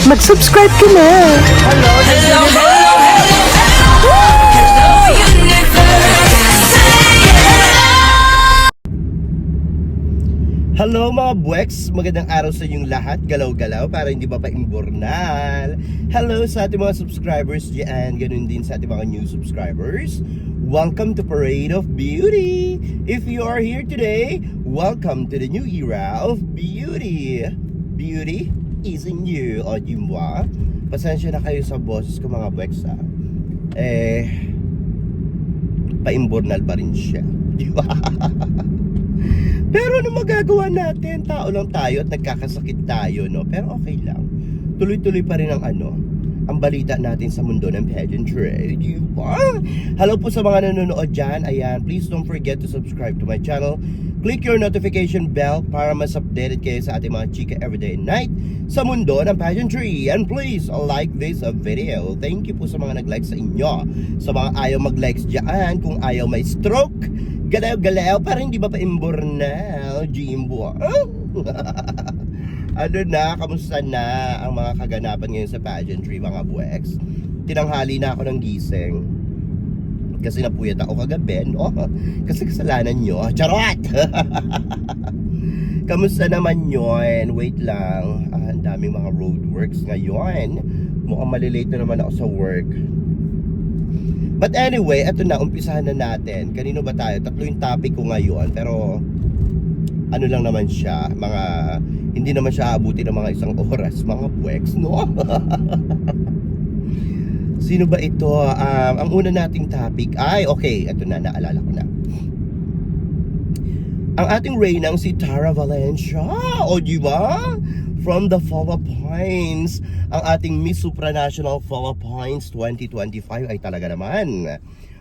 mag-subscribe ka na. Hello, hello, hello, hello, universe. Hello mga buweks, magandang araw sa inyong lahat. Galaw-galaw para hindi ba paimbornal. Hello sa ating mga subscribers dyan, ganun din sa ating mga new subscribers. Welcome to Parade of Beauty. If you are here today, welcome to the new era of beauty. Beauty is in you, o di ba? Pasensya na kayo sa boses ko mga buweks ha. Paimbornal pa rin siya, di ba? Pero ano magagawa natin? Tao lang tayo at nagkakasakit tayo, no? Pero okay lang. Tuloy-tuloy pa rin ang balita natin sa mundo ng pageantry. Diba? Hello po sa mga nanonood dyan. Ayan, please don't forget to subscribe to my channel. Click your notification bell para mas updated kayo sa ating mga chika everyday and night sa mundo ng pageantry. And please like this video. Thank you po sa mga nag-like sa inyo. Sa mga ayaw mag-likes dyan, kung ayaw may stroke, galaw-galaw, parang hindi ba paimbornal, Jimbo? Ano na, kamusta na ang mga kaganapan ngayon sa pageantry, mga buweks? Tinanghali na ako ng gising. Kasi napuyat ako kagabi, no? Kasi kasalanan nyo. Charot! Kamusta naman yun? Wait lang. Ang daming mga roadworks ngayon. Mukhang malilate na naman ako sa work. But anyway, eto na, umpisahan na natin. Kanino ba tayo? Tatlo yung topic ko ngayon. Pero, ano lang naman siya, hindi naman siya abuti ng mga isang oras, mga buweks, no? Sino ba ito? Ang una nating topic ay, okay, eto na, naalala ko na. Ang ating reynang si Tara Valencia, o di ba? From the Philippines, ang ating Miss Supranational Philippines 2025 ay talaga naman,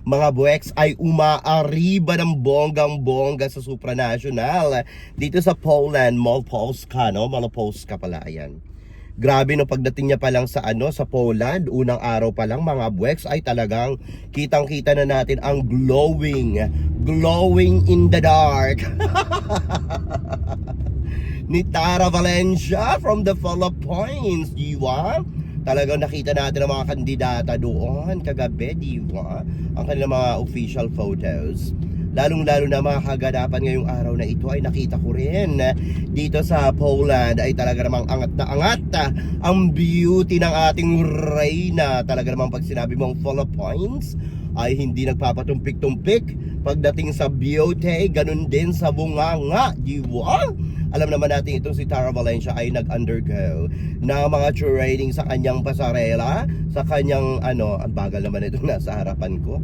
mga buweks, ay umaariba ng bonggang-bongga sa Supranational dito sa Poland, Malopolska, no? Malopolska pala, ayan. Grabe no, pagdating niya pa lang sa sa Poland, unang araw pa lang mga buweks ay talagang kitang-kita na natin ang glowing in the dark ni Tara Valencia from the Philippines, di ba? Talagang nakita natin ang mga kandidata doon kagabi, di ba? Ang kanilang mga official photos. Lalong-lalo na mga kaganapan ngayong araw na ito ay nakita ko rin dito sa Poland ay talaga namang angat na angat ang beauty ng ating reyna. Talaga namang pag sinabi mong Philippines ay hindi nagpapatumpik-tumpik pagdating sa beauty, ganun din sa bunganga, di ba? Alam naman natin itong si Tara Valencia ay nag-undergo na mga training sa kanyang pasarela, sa kanyang ang bagal naman itong nasa harapan ko,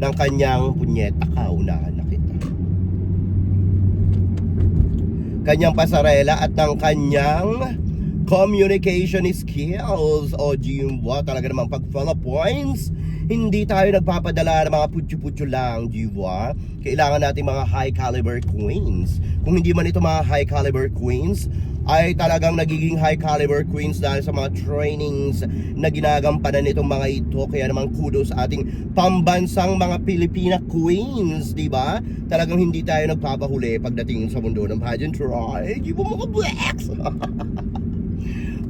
ng kanyang punyeta, kaunahan na kita. Kanyang pasarela at ng kanyang communication skills, o Jimbo, talaga namang pag Philippines, hindi tayo nagpapadala ng mga putyo-putyo lang, diba? Kailangan natin mga high caliber queens. Kung hindi man ito mga high caliber queens, ay talagang nagiging high caliber queens dahil sa mga trainings na ginagampanan nitong mga ito. Kaya naman kudos sa ating pambansang mga Pilipina queens, diba? Talagang hindi tayo nagpapahuli pagdating sa mundo ng pageantry. Diba mga blacks?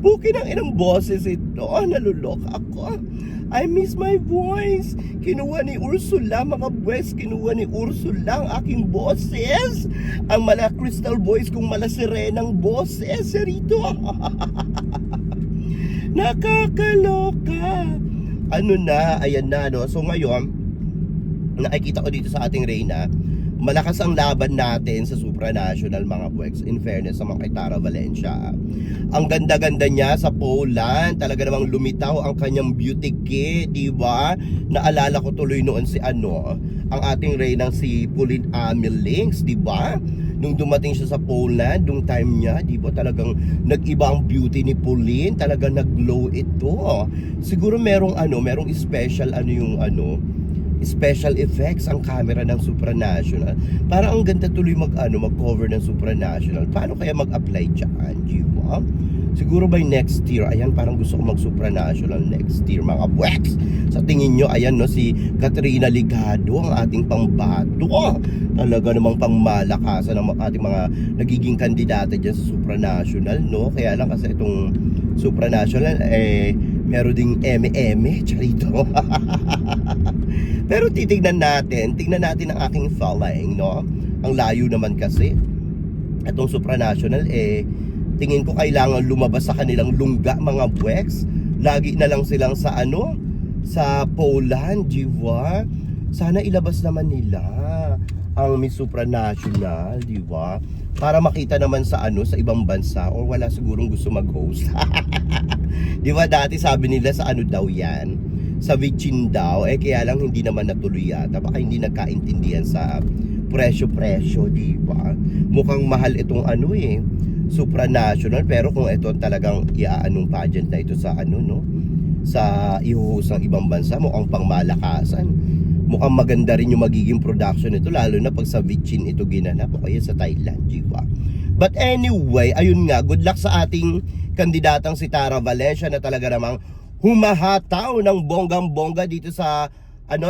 Bukin ang inang boses ito. Nalulok ako. I miss my voice. Kinuha ni Ursula, mga boys. Kinuha ni Ursula ang aking boses. Ang mala crystal voice kung mala sirenang boses. Rito. Nakakaloka. Ano na, ayan na, no? So ngayon, nakikita ko dito sa ating reyna, malakas ang laban natin sa supranational, mga buweks. In fairness sa mga kay Tara Valencia, ang ganda-ganda niya sa Poland. Talaga namang lumitaw ang kanyang beauty kit, diba? Naalala ko tuloy noon si ang ating reynang si Pauline Amelings, diba? Nung dumating siya sa Poland, nung time niya, diba? Talagang nag-iba ang beauty ni Pauline. Talagang nag-glow ito. Siguro merong special special effects ang camera ng Supranational. Parang ang ganda tuloy mag-cover ng Supranational. Paano kaya mag-apply dyan, diba? Siguro by next year, ayan, parang gusto ko mag-Supranational next year, mga buweks. Sa tingin nyo, ayan, no, si Katrina Ligado, ang ating pambato. Talaga namang pangmalakasan ng ating mga nagiging kandidata dyan sa Supranational, no? Kaya lang kasi itong supranational, meron ding eme-eme, charito. Pero tingnan natin ang aking following, no? Ang layo naman kasi. Itong supranational, tingin ko kailangan lumabas sa kanilang lungga, mga buweks. Lagi na lang silang sa sa Poland, diba? Sana ilabas naman nila ang Miss Supranational, diba? Para makita naman sa sa ibang bansa, or wala sigurong gusto mag-host. Diba dati sabi nila sa daw yan, sa Vichin daw, kaya lang hindi naman natuloy yata. Baka hindi nagkaintindihan sa presyo, diba? Mukhang mahal itong supranational, pero kung ito talagang iaanong pageant na ito sa sa ihuhus ng ibang bansa, mukhang pangmalakasan. Mukhang maganda rin yung magiging production nito, lalo na pag sa Vichin ito ginanap o kaya sa Thailand, diba? But anyway, ayun nga, good luck sa ating kandidatang si Tara Valencia na talaga namang humahataw ng bonggang-bongga dito sa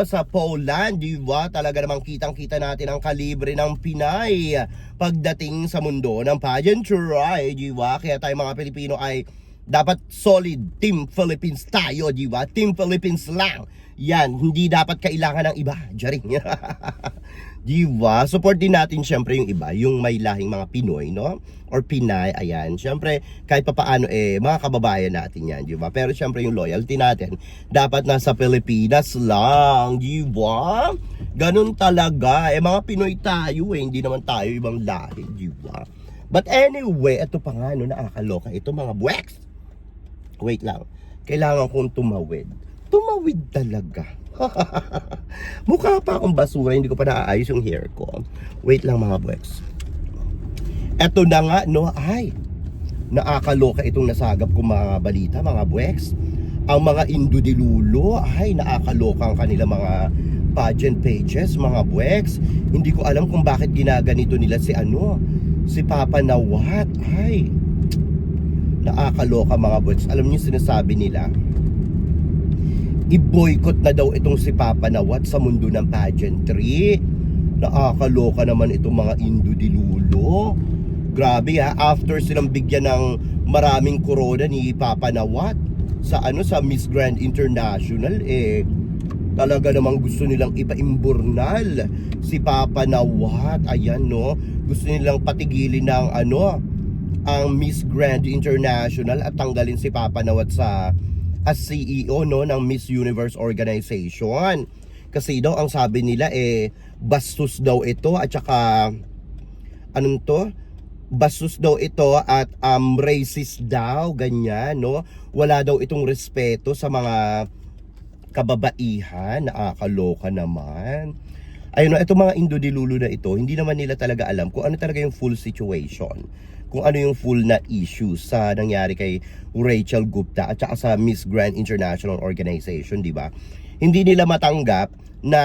sa Poland, diba? Talaga namang kitang-kita natin ang kalibre ng Pinay pagdating sa mundo ng pageantry, diba? Kaya tayo mga Pilipino ay dapat solid Team Philippines tayo, diba? Team Philippines lang. Yan, hindi dapat kailangan ng iba. Jaring. Diba? Support din natin syempre yung iba, yung may lahing mga Pinoy, no? Or Pinay, ayan. Syempre, kahit papaano mga kababayan natin yan, diba? Pero syempre yung loyalty natin, dapat nasa Pilipinas lang, diba? Ganun talaga. Mga Pinoy tayo hindi naman tayo ibang lahi, diba? But anyway, ito pa nga, nakakaloka ito mga buweks. Wait lang, kailangan kong tumawid talaga. Mukha pa akong basura, hindi ko pa naaayos yung hair ko. Wait lang mga buweks. Eto na nga, ay nakakaloka itong nasagap kong mga balita, mga buweks. Ang mga Indudilulo, ay nakakaloka ang kanila mga pageant pages, mga buweks. Hindi ko alam kung bakit ginaganito nila si Papa Nawat. Ay nakakaloka mga buweks. Alam niyo sinasabi nila, i-boycott na daw itong si Papa Nawat sa mundo ng pageantry. Nakakaloka naman itong mga Indudilulo. Grabe after silang bigyan ng maraming corona ni Papa Nawat sa sa Miss Grand International, talaga namang gusto nilang ipaimburnal si Papa Nawat. Ayan, no? Gusto nilang patigilin ng ang Miss Grand International at tanggalin si Papa Nawat as CEO ng Miss Universe Organization. Kasi daw ang sabi nila bastos daw ito at saka bastos daw ito at racist daw, ganyan, no? Wala daw itong respeto sa mga kababaihan. Nakakaloka naman. Ayun, itong mga Indudilulo na ito, hindi naman nila talaga alam kung ano talaga yung full situation, kung ano yung full na issues sa nangyari kay Rachel Gupta at saka sa Miss Grand International Organization, di ba? Hindi nila matanggap na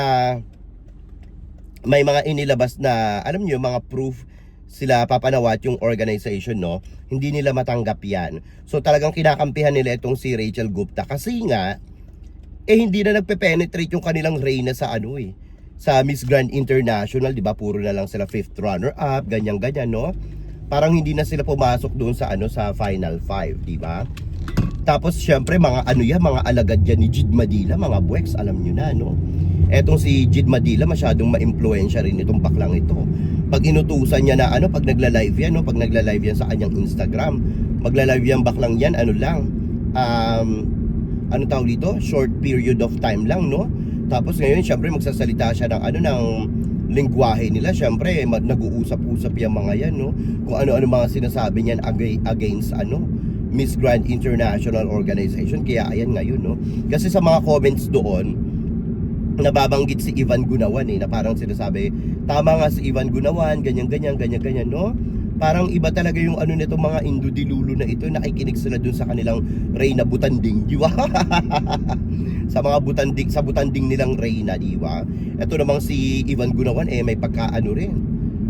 may mga inilabas na, alam niyo, mga proof sila Papa Nawat yung organization, no? Hindi nila matanggap yan. So talagang kinakampihan nila itong si Rachel Gupta kasi nga hindi na nagpe-penetrate yung kanilang reyna sa sa Miss Grand International, di ba? Puro na lang sila 5th runner up, ganyan-ganyan, no? Parang hindi na sila pumasok doon sa sa Final 5, di ba? Tapos syempre mga mga alagad yan ni Jid Madila, mga buweks, alam niyo na, no? Etong si Jid Madila masyadong ma-impluwensya rin itong baklang ito. Pag inutusan niya na pag nagla-live yan, no? Pag nagla-live yan sa kanyang Instagram, magla-live yan baklang yan, lang, tawag dito? Short period of time lang, no? Tapos ngayon syempre magsasalita siya ng ng lingwahe nila. Syempre nag-uusap-usap yung mga yan, no? Kung ano-ano mga sinasabi niyan against Miss Grand International Organization. Kaya ayan ngayon, no? Kasi sa mga comments doon nababanggit si Ivan Gunawan na parang sinasabi, tama nga si Ivan Gunawan, ganyan-ganyan, no? Parang iba talaga yung nitong mga Indudilulo na ito, nakikinig sila dun sa kanilang Reyna Butanding, di ba? Sa mga butanding nilang Reyna, di ba? Ito namang si Ivan Gunawan may rin.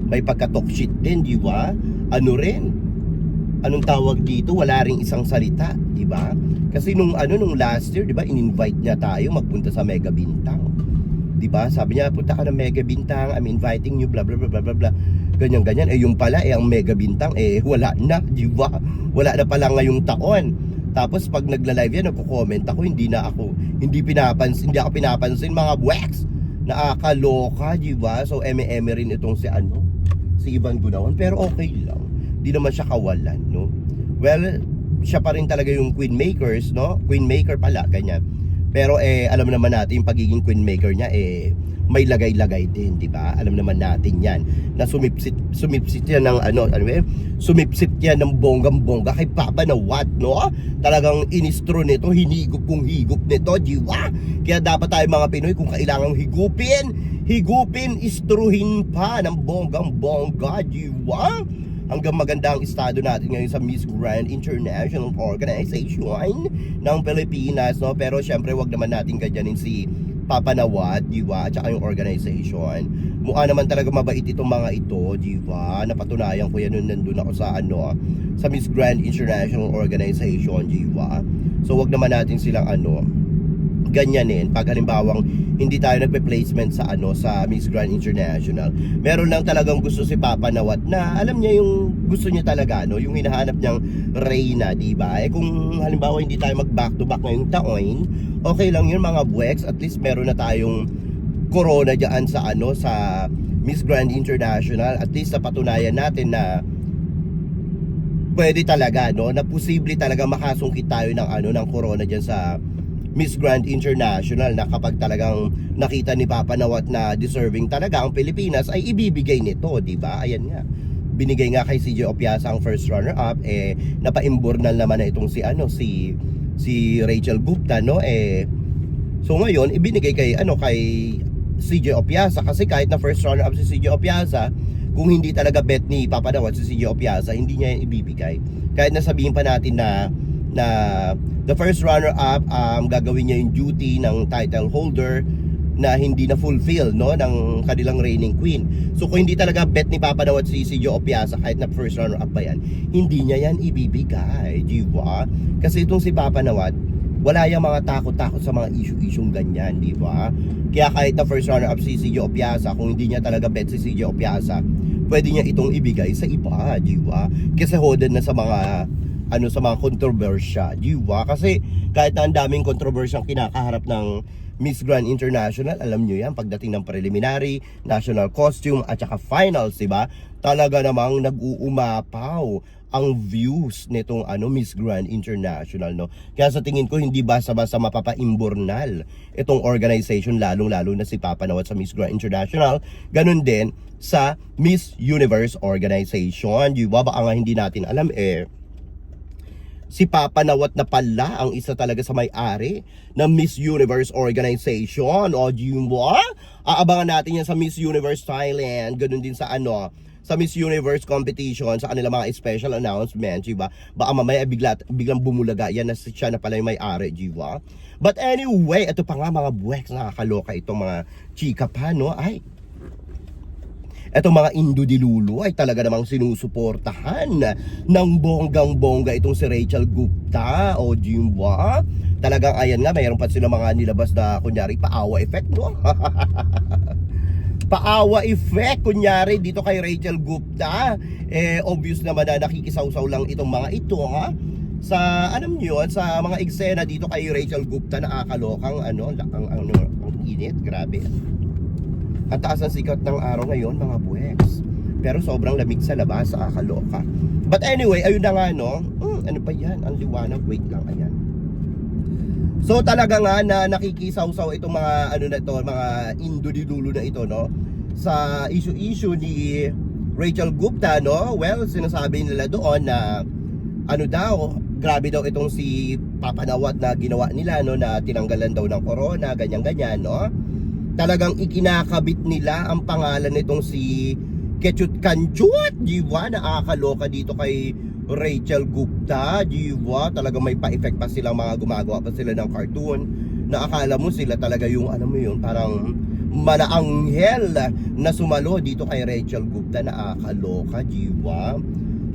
May pagka-talk shit din, di ba? Anong tawag dito? Wala ring isang salita, di ba? Kasi nung last year, di ba, in-invite niya tayo magpunta sa Mega Bintang. Di ba? Sabi niya, punta ka ng Mega Bintang, I'm inviting you, blah blah blah blah blah. Ganyan-ganyan. Yung pala ang Mega Bintang wala na, di ba? Wala na pala ngayong taon. Tapos pag nagla-live yan, nagko-comment ako, hindi ako pinapansin mga buweks. Nakakaloka, di ba? So eme-eme rin itong si Ivan Gunawan, pero okay lang. Di naman siya kawalan, no? Well, siya pa rin talaga yung queen makers, no? Queen maker pala, ganyan. Pero alam naman natin yung pagiging queen maker niya may lagay-lagay din, di ba? Alam naman natin 'yan. Na sumipsit yan ng sumipsit yan ng bonggang-bongga kay Papa Nawat, no? Talagang inistro nito, hinigop kung higop nito, di ba? Kaya dapat tayo mga Pinoy, kung kailangang higupin, istruhin pa ng bonggang-bongga, di ba? Hanggang maganda ang estado natin ngayon sa Miss Grand International Organization ng Pilipinas, no? Pero syempre wag naman natin ganyanin si Papa Nawat, di ba? At saka yung organization. Mukha naman talaga mabait itong mga ito, di ba? Napatunayan ko yan nung nandun ako sa Miss Grand International Organization, di ba? So wag naman natin silang ganyanin pag halimbawang hindi tayo nagpe-placement sa Miss Grand International. Meron lang talagang gusto si Papa Nawat na alam niya yung gusto niya talaga, no? Yung hinahanap niyang reyna, di ba? Kung halimbawa hindi tayo mag back to back ngayong taon, okay lang yun mga buweks. At least meron na tayong corona diyan sa Miss Grand International. At least napatunayan natin na pwede talaga, no? Na posible talaga makasungkit tayo ng corona diyan sa Miss Grand International, na kapag talagang nakita ni Papa Nawat na deserving talaga ang Pilipinas, ay ibibigay nito, di ba? Ayan nga. Binigay nga kay CJ Opiasa ang first runner up, napaimburnal naman na itong si Rachel Gupta, no? So ngayon ibinigay kay CJ Opiasa, kasi kahit na first runner up si CJ Opiasa, kung hindi talaga bet ni Papa Nawat si CJ Opiasa, hindi niya yan ibibigay. Kahit nasabihin pa natin na the first runner-up gagawin niya yung duty ng title holder na hindi na fulfill, no, ng kanilang reigning queen. So kung hindi talaga bet ni Papa Nawat si CJ Opiasa, kahit na first runner-up pa yan, hindi niya yan ibibigay, di ba? Kasi itong si Papa Nawat, wala yung mga takot-takot sa mga issue-isyong ganyan, di ba? Kaya kahit na first runner-up si CJ Opiasa, kung hindi niya talaga bet si CJ Opiasa, pwede niya itong ibigay sa iba, di ba? Kasi hoden na sa mga kontrobersya, di ba? Kasi kahit na ang daming kontrobersyang kinakaharap ng Miss Grand International, alam nyo yan, pagdating ng preliminary, national costume, at saka finals, di ba? Talaga namang nag-uumapaw ang views nitong Miss Grand International, no? Kaya sa tingin ko, hindi basta-basta mapapaimburnal itong organization, lalong-lalo na si Papa Nawat sa Miss Grand International. Ganun din sa Miss Universe Organization, di ba? Baka nga hindi natin alam si Papa Nawat na pala ang isa talaga sa may-ari ng Miss Universe Organization. O di ba? Aabangan natin yan sa Miss Universe Thailand. Ganun din sa sa Miss Universe competition, sa kanila mga special announcement, di ba? Baka mamaya biglang bumulaga yan na siya na pala yung may-ari, di ba? But anyway, ito pa nga mga buweks, nakakaloka itong mga chika pa, no? Ay, etong mga Indo di Lulu ay talaga namang sinusuportahan ng bonggang-bongga itong si Rachel Gupta, o di ba? Talagang ayan nga, mayroon pa sila mga nilabas na kunyari paawa effect, no? Paawa effect kunyari dito kay Rachel Gupta. Obvious naman na nakikisawsaw lang itong mga ito, ha? Sa alam niyo yun, sa mga eksena dito kay Rachel Gupta, nakakalokang ang init, grabe. Ang taas ang sikat ng araw ngayon mga buweks, pero sobrang lamig sa labas, nakakaloka. But anyway, ayun na nga, no? Ano pa yan? Ang liwanag, wait lang, ayan. So talaga nga na nakikisawsaw itong mga mga Indo-di-Lulu na ito, no? Sa issue ni Rachel Gupta, no? Well, sinasabi nila doon na grabe daw itong si Papa Nawat na ginawa nila, no? Na tinanggalan daw ng corona, ganyan-ganyan, no? Talagang ikinakabit nila ang pangalan nitong si Ketchut Kanchut, di ba? Nakakaloka dito kay Rachel Gupta, di ba? Talagang may pa-effect pa sila, mga gumagawa pa sila ng cartoon na akala mo sila talaga yung parang manaanghel na sumalo dito kay Rachel Gupta. Nakakaloka, di ba?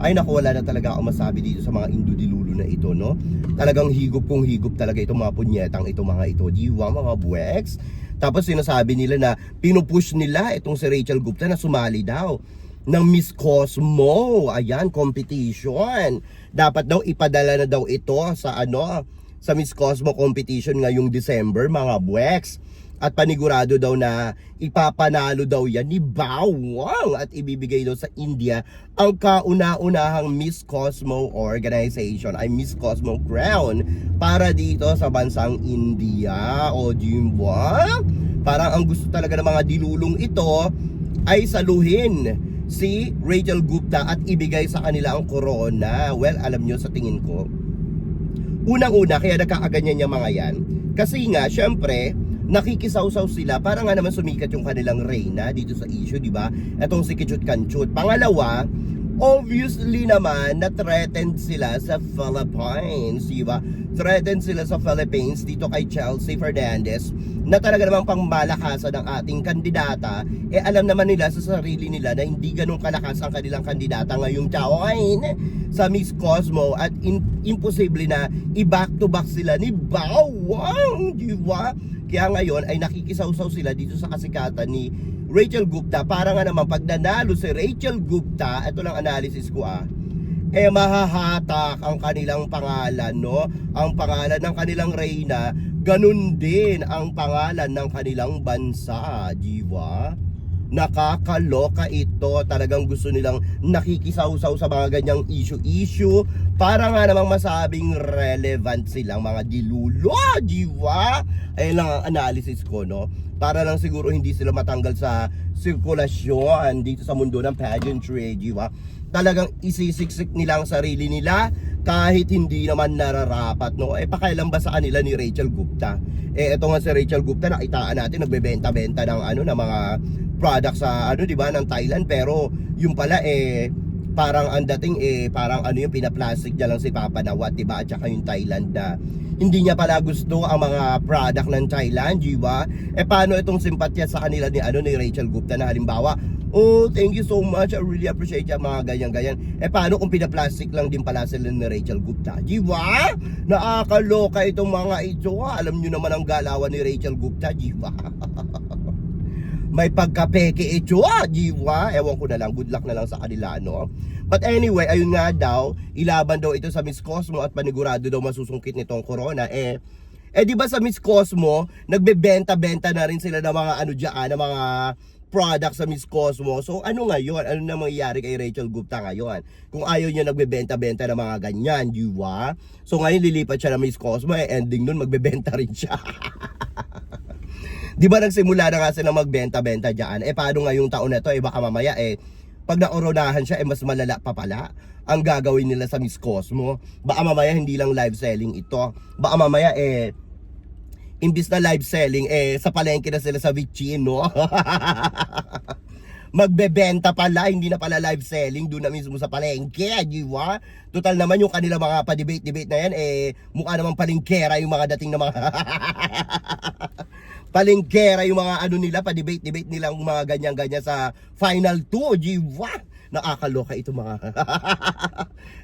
Ay naku, wala na talaga ako masabi dito sa mga Indo-di-Lulu na ito, no? Talagang higop kung higop talaga itong mga punyetang itong mga ito, di ba mga buweks? Tapos sinasabi nila na pinupush nila itong si Rachel Gupta na sumali daw ng Miss Cosmo. Ayan, competition. Dapat daw ipadala na daw ito sa sa Miss Cosmo competition ngayong December, mga buweks. At panigurado daw na ipapanalo daw yan ni Bawang at ibibigay daw sa India ang kauna-unahang Miss Cosmo organization, ay Miss Cosmo Crown, para dito sa bansang India. O diba? Parang ang gusto talaga ng mga dilulong ito ay saluhin si Rachel Gupta at ibigay sa kanila ang corona. Well, alam nyo, sa tingin ko, unang-una kaya nagkakaganyan yung mga yan kasi nga syempre nakikisaw-saw sila para nga naman sumikat yung kanilang reyna dito sa issue, di ba? Etong si Kichut Kanchut. Pangalawa, obviously naman na threatened sila sa Philippines, di ba? Threatened sila sa Philippines dito kay Chelsea Fernandez na talaga namang pangmalakasan ng ating kandidata. Alam naman nila sa sarili nila na hindi ganun kalakas ang kanilang kandidata ngayong taon sa Miss Cosmo at imposible na i-back to back sila ni Bawang, di ba? Kaya ngayon ay nakikisaw-saw sila dito sa kasikatan ni Rachel Gupta para nga naman pag nanalo si Rachel Gupta, ito lang analysis ko mahahatak ang kanilang pangalan, no? Ang pangalan ng kanilang reyna, ganun din ang pangalan ng kanilang bansa, di ba? Nakakaloka ito. Talagang gusto nilang nakikisaw-saw sa mga ganyang issue para nga namang masabing relevant silang mga dilulo, di ba? Ayun lang ang analysis ko, no? Para lang siguro hindi sila matanggal sa sirkulasyon dito sa mundo ng pageantry, di ba? Talagang isisiksik nila ang sarili nila kahit hindi naman nararapat, no? Pakailan ba sa kanila ni Rachel Gupta? Ito nga si Rachel Gupta, nakitaan natin nagbebenta-benta ng ng mga products sa di ba, ng Thailand, pero yung pala parang ang dating parang yung pinaplastic niya lang si Papa Nawat, di ba? At saka yung Thailand na hindi niya pala gusto ang mga product ng Thailand, di ba? Paano itong simpatya sa kanila ni Rachel Gupta na halimbawa, oh, thank you so much, I really appreciate yung mga ganyan-ganyan. Paano kung pinaplastic lang din pala sila ni Rachel Gupta, di ba? Nakakaloka itong mga ito, alam nyo naman ang galawan ni Rachel Gupta, di ba? May pagkapeke ito, di ba? Ewan ko na lang, good luck na lang sa kanila, no? But anyway, ayun nga daw, ilaban daw ito sa Miss Cosmo at panigurado daw masusungkit nitong corona. Di ba sa Miss Cosmo, nagbebenta-benta na rin sila ng mga ng mga products sa Miss Cosmo. So ano ngayon? Ano na mangyayari kay Rachel Gupta ngayon? Kung ayaw niya nagbebenta-benta ng mga ganyan, di ba? So ngayon lilipat siya na Miss Cosmo, ending nun magbebenta rin siya. Di ba nagsimula na nga sila magbenta-benta dyan? Paano ngayong taon na to? Baka mamaya pag naoronahan siya, mas malala pa pala ang gagawin nila sa Miss Cosmo. Baka mamaya hindi lang live selling ito. Baka mamaya imbis na live selling, sa palengke na sila sa Vichy, no? Magbebenta pala, hindi na pala live selling, doon na mismo sa palengke, di ba? Total naman yung kanila mga pa-debate-debate na yan, mukha namang palengkera yung mga dating na mga palengkera yung mga nila, pa-debate-debate nilang mga ganyan-ganyan sa Final 2, di ba? Nakakaloka ito mga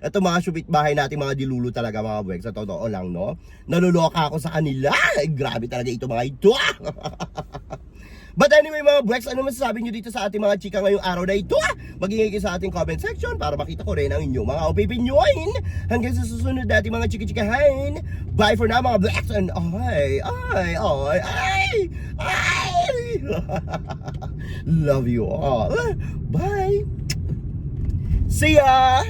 ito mga shupit bahay natin, mga dilulo talaga mga buwek, sa totoo lang, no? Naluloka ako sa kanila. Grabe talaga ito mga ito. But anyway mga buweks, ano masasabi nyo dito sa ating mga chika ngayong araw na ito? Mag-ingay kayo sa ating comment section para makita ko rin ang inyong mga opinioin. Hanggang sa susunod natin mga chika-chikahan. Bye for now mga buweks, and love you all. Bye. See ya!